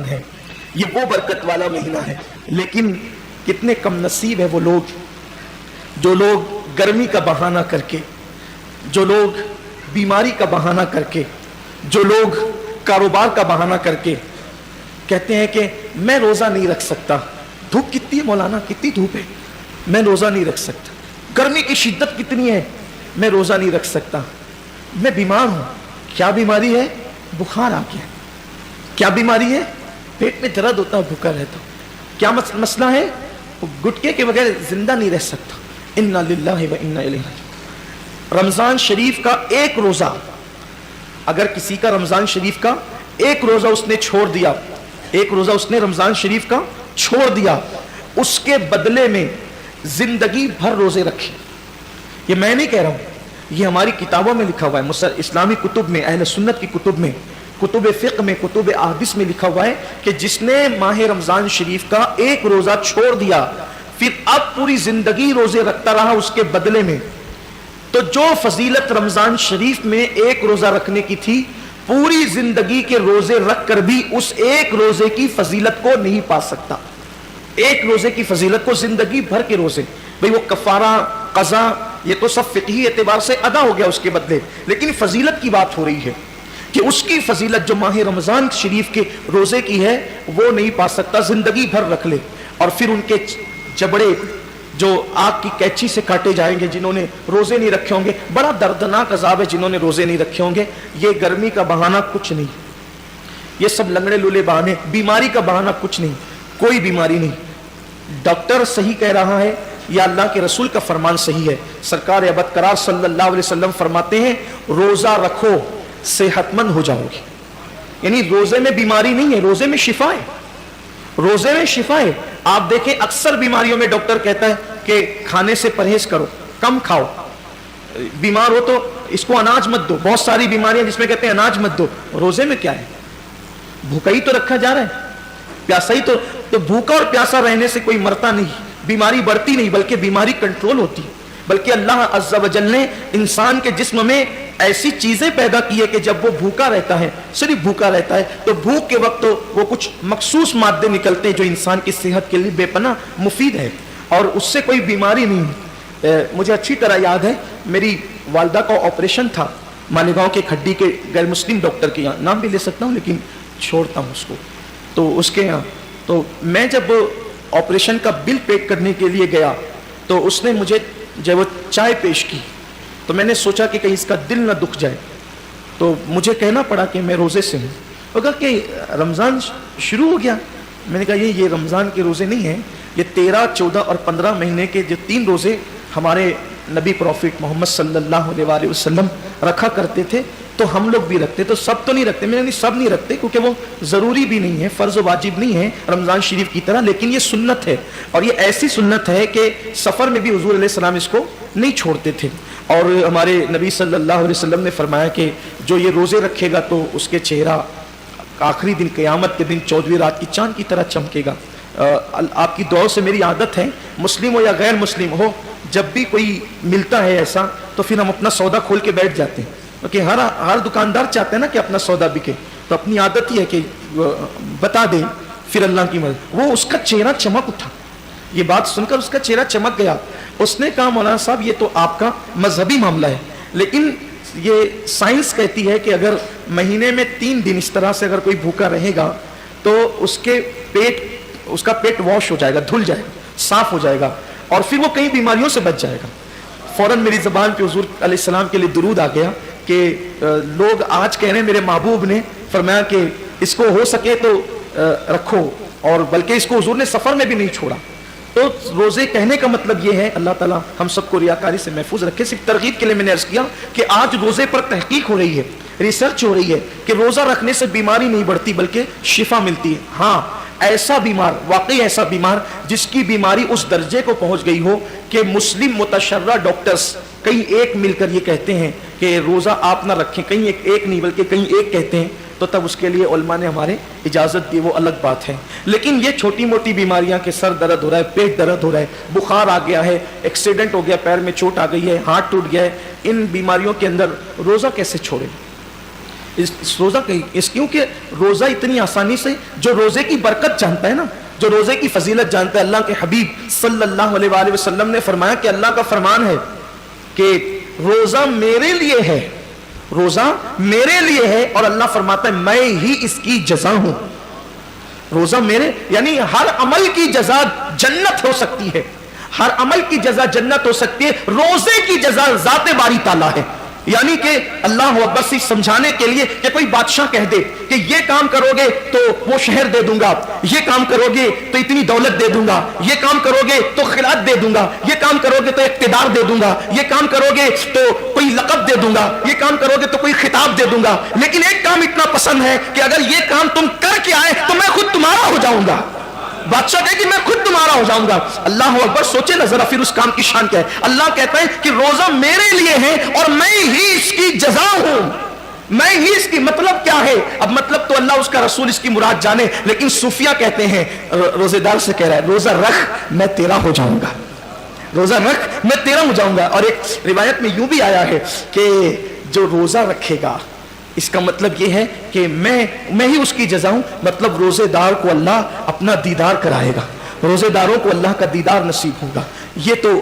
ہے، یہ وہ برکت والا مہینہ ہے، لیکن کتنے کم نصیب ہے وہ لوگ جو لوگ گرمی کا بہانہ کر کے، جو لوگ بیماری کا بہانہ کر کے، جو لوگ کاروبار کا بہانہ کر کے کہتے ہیں کہ میں روزہ نہیں رکھ سکتا، دھوپ کتنی ہے مولانا، کتنی دھوپ ہے، میں روزہ نہیں رکھ سکتا، گرمی کی شدت کتنی ہے، میں روزہ نہیں رکھ سکتا، میں بیمار ہوں۔ کیا بیماری ہے؟ بخار آ گیا۔ کیا بیماری ہے؟ پیٹ میں درد ہوتا ہے، بھوکا رہتا ہوں۔ کیا مسئلہ ہے؟ گٹکے کے بغیر زندہ نہیں رہ سکتا۔ انا للہ و انا الیہ راجعون۔ رمضان شریف کا ایک روزہ، اگر کسی کا رمضان شریف کا ایک روزہ اس نے چھوڑ دیا، ایک روزہ اس نے رمضان شریف کا چھوڑ دیا، اس کے بدلے میں زندگی بھر روزے رکھے۔ یہ میں نہیں کہہ رہا ہوں، یہ ہماری کتابوں میں لکھا ہوا ہے، اسلامی کتب میں، اہل سنت کی کتب میں، کتب فقہ میں، کتب احادیث میں لکھا ہوا ہے کہ جس نے ماہ رمضان شریف کا ایک روزہ چھوڑ دیا، پھر اب پوری زندگی روزے رکھتا رہا اس کے بدلے میں، تو جو فضیلت رمضان شریف میں ایک روزہ رکھنے کی تھی، پوری زندگی کے روزے رکھ کر بھی اس ایک روزے کی فضیلت کو نہیں پا سکتا۔ ایک روزے کی فضیلت کو زندگی بھر کے روزے، بھئی وہ کفارہ، قضا، یہ تو سب فقہی اعتبار سے ادا ہو گیا اس کے بدلے، لیکن فضیلت کی بات ہو رہی ہے کہ اس کی فضیلت جو ماہ رمضان شریف کے روزے کی ہے وہ نہیں پا سکتا، زندگی بھر رکھ لے۔ اور پھر ان کے جبڑے جو آگ کی کینچی سے کاٹے جائیں گے جنہوں نے روزے نہیں رکھے ہوں گے، بڑا دردناک عذاب ہے جنہوں نے روزے نہیں رکھے ہوں گے۔ یہ گرمی کا بہانہ کچھ نہیں، یہ سب لنگڑے لولے بہانے، بیماری کا بہانہ کچھ نہیں، کوئی بیماری نہیں۔ ڈاکٹر صحیح کہہ رہا ہے یا اللہ کے رسول کا فرمان صحیح ہے؟ سرکار ابد قرار صلی اللہ علیہ وسلم فرماتے ہیں روزہ رکھو صحت مند ہو جاؤ گے۔ یعنی روزے میں بیماری نہیں ہے، روزے میں شفا ہے، روزے میں شفا ہے۔ آپ دیکھیں اکثر بیماریوں میں ڈاکٹر کہتا ہے کہ کھانے سے پرہیز کرو، کم کھاؤ، بیمار ہو تو اس کو اناج مت دو، بہت ساری بیماریاں جس میں کہتے ہیں اناج مت دو۔ روزے میں کیا ہے؟ بھوکا ہی تو رکھا جا رہا ہے، پیاسا ہی تو بھوکا اور پیاسا رہنے سے کوئی مرتا نہیں، بیماری بڑھتی نہیں بلکہ بیماری کنٹرول ہوتی ہے۔ بلکہ اللہ عز و جل نے انسان کے جسم میں ایسی چیزیں پیدا کی ہے کہ جب وہ بھوکا رہتا ہے، صرف بھوکا رہتا ہے، تو بھوک کے وقت تو وہ کچھ مخصوص مادے نکلتے ہیں جو انسان کی صحت کے لیے بے پناہ مفید ہے، اور اس سے کوئی بیماری نہیں۔ مجھے اچھی طرح یاد ہے میری والدہ کا آپریشن تھا مالیگاؤں کے کھڈی کے غیر مسلم ڈاکٹر کے یہاں، نام بھی لے سکتا ہوں لیکن چھوڑتا ہوں اس کو، تو اس کے یہاں تو میں جب آپریشن کا بل پے کرنے کے لیے گیا تو اس نے مجھے جب وہ چائے پیش کی تو میں نے سوچا کہ کہیں اس کا دل نہ دکھ جائے، تو مجھے کہنا پڑا کہ میں روزے سے ہوں۔ وہ کہا کہ رمضان شروع ہو گیا۔ میں نے کہا یہ رمضان کے روزے نہیں ہیں، یہ 13، 14 اور 15 مہینے کے جو 3 روزے ہمارے نبی پروفیٹ محمد صلی اللہ علیہ وآلہ وسلم رکھا کرتے تھے تو ہم لوگ بھی رکھتے، تو سب تو نہیں رکھتے۔ میں نے سب نہیں رکھتے کیونکہ وہ ضروری بھی نہیں ہے، فرض و واجب نہیں ہے رمضان شریف کی طرح، لیکن یہ سنت ہے، اور یہ ایسی سنت ہے کہ سفر میں بھی حضور علیہ السلام اس کو نہیں چھوڑتے تھے۔ اور ہمارے نبی صلی اللہ علیہ وسلم نے فرمایا کہ جو یہ روزے رکھے گا تو اس کے چہرہ آخری دن قیامت کے دن 14ویں رات کی چاند کی طرح چمکے گا۔ آپ کی دعاؤں سے میری عادت ہے، مسلم ہو یا غیر مسلم ہو، جب بھی کوئی ملتا ہے ایسا تو پھر ہم اپنا سودا کھول کے بیٹھ جاتے ہیں، کیونکہ ہر دکاندار چاہتے ہیں نا کہ اپنا سودا بکے، تو اپنی عادت ہی ہے کہ بتا دیں، پھر اللہ کی مدد۔ وہ اس کا چہرہ چمک اٹھا، یہ بات سن کر اس کا چہرہ چمک گیا۔ اس نے کہا مولانا صاحب یہ تو آپ کا مذہبی معاملہ ہے، لیکن یہ سائنس کہتی ہے کہ اگر مہینے میں 3 دن اس طرح سے اگر کوئی بھوکا رہے گا تو اس کا پیٹ واش ہو جائے گا، دھل جائے گا، صاف ہو جائے گا، اور پھر وہ کئی بیماریوں سے بچ جائے گا۔ فوراً میری زبان پہ حضور علیہ السلام کے لیے درود آ گیا کہ لوگ آج کہہ رہے ہیں، میرے محبوب نے فرمایا کہ اس کو ہو سکے تو رکھو، اور بلکہ اس کو حضور نے سفر میں بھی نہیں چھوڑا۔ تو روزے کہنے کا مطلب یہ ہے، اللہ تعالیٰ ہم سب کو ریاکاری سے محفوظ رکھے۔ صرف ترغیب کے لیے میں نے عرض کیا کہ آج روزے پر تحقیق ہو رہی ہے، ریسرچ ہو رہی ہے کہ روزہ رکھنے سے بیماری نہیں بڑھتی بلکہ شفا ملتی ہے۔ ہاں، ایسا بیمار، واقعی ایسا بیمار جس کی بیماری اس درجے کو پہنچ گئی ہو کہ مسلم متشرع ڈاکٹرز کہیں ایک مل کر یہ کہتے ہیں کہ روزہ آپ نہ رکھیں، کہیں ایک نہیں بلکہ کہیں ایک کہتے ہیں، تو تب اس کے لیے علماء نے ہمارے اجازت دی، وہ الگ بات ہے۔ لیکن یہ چھوٹی موٹی بیماریاں کہ سر درد ہو رہا ہے، پیٹ درد ہو رہا ہے، بخار آ گیا ہے، ایکسیڈنٹ ہو گیا، پیر میں چوٹ آ گئی ہے، ہاتھ ٹوٹ گیا ہے، ان بیماریوں کے اندر روزہ کیسے چھوڑیں؟ اس روزہ اس کیونکہ روزہ اتنی آسانی سے جو روزے کی برکت جانتا ہے نا، جو روزے کی فضیلت جانتا ہے، اللہ کے حبیب صلی اللہ علیہ وآلہ وسلم نے فرمایا کہ اللہ کا فرمان ہے کہ روزہ میرے لیے ہے، روزہ میرے لیے ہے، اور اللہ فرماتا ہے میں ہی اس کی جزا ہوں۔ روزہ میرے، یعنی ہر عمل کی جزا جنت ہو سکتی ہے، ہر عمل کی جزا جنت ہو سکتی ہے، روزے کی جزا ذات باری تعالیٰ ہے۔ یعنی کہ اللہ اکبر سے سمجھانے کے لیے کہ کوئی بادشاہ کہہ دے کہ یہ کام کرو گے تو وہ شہر دے دوں گا، یہ کام کرو گے تو اتنی دولت دے دوں گا، یہ کام کرو گے تو خلافت دے دوں گا، یہ کام کرو گے تو اقتدار دے دوں گا، یہ کام کرو گے تو کوئی لقب دے دوں گا، یہ کام کرو گے تو کوئی خطاب دے دوں گا، لیکن ایک کام اتنا پسند ہے کہ اگر یہ کام تم کر کے آئے تو میں خود تمہارا ہو جاؤں گا۔ بادشاہ کہے کہ میں خود تمہارا ہو جاؤں گا۔ اللہ اکبر، سوچے نا ذرا پھر اس کام کی شان کیا ہے۔ اللہ کہتا ہے کہ روزہ میرے لیے ہے اور میں ہی اس کی جزا ہوں، میں ہی اس کی، مطلب کیا ہے؟ اب مطلب تو اللہ اس کا رسول اس کی مراد جانے، لیکن صوفیہ کہتے ہیں، روزے دار سے کہہ رہا ہے روزہ رکھ میں تیرا ہو جاؤں گا، روزہ رکھ میں تیرا ہو جاؤں گا۔ اور ایک روایت میں یوں بھی آیا ہے کہ جو روزہ رکھے گا، اس کا مطلب یہ ہے کہ میں ہی اس کی جزا ہوں، مطلب روزے دار کو اللہ اپنا دیدار کرائے گا، روزے داروں کو اللہ کا دیدار نصیب ہوگا۔ یہ تو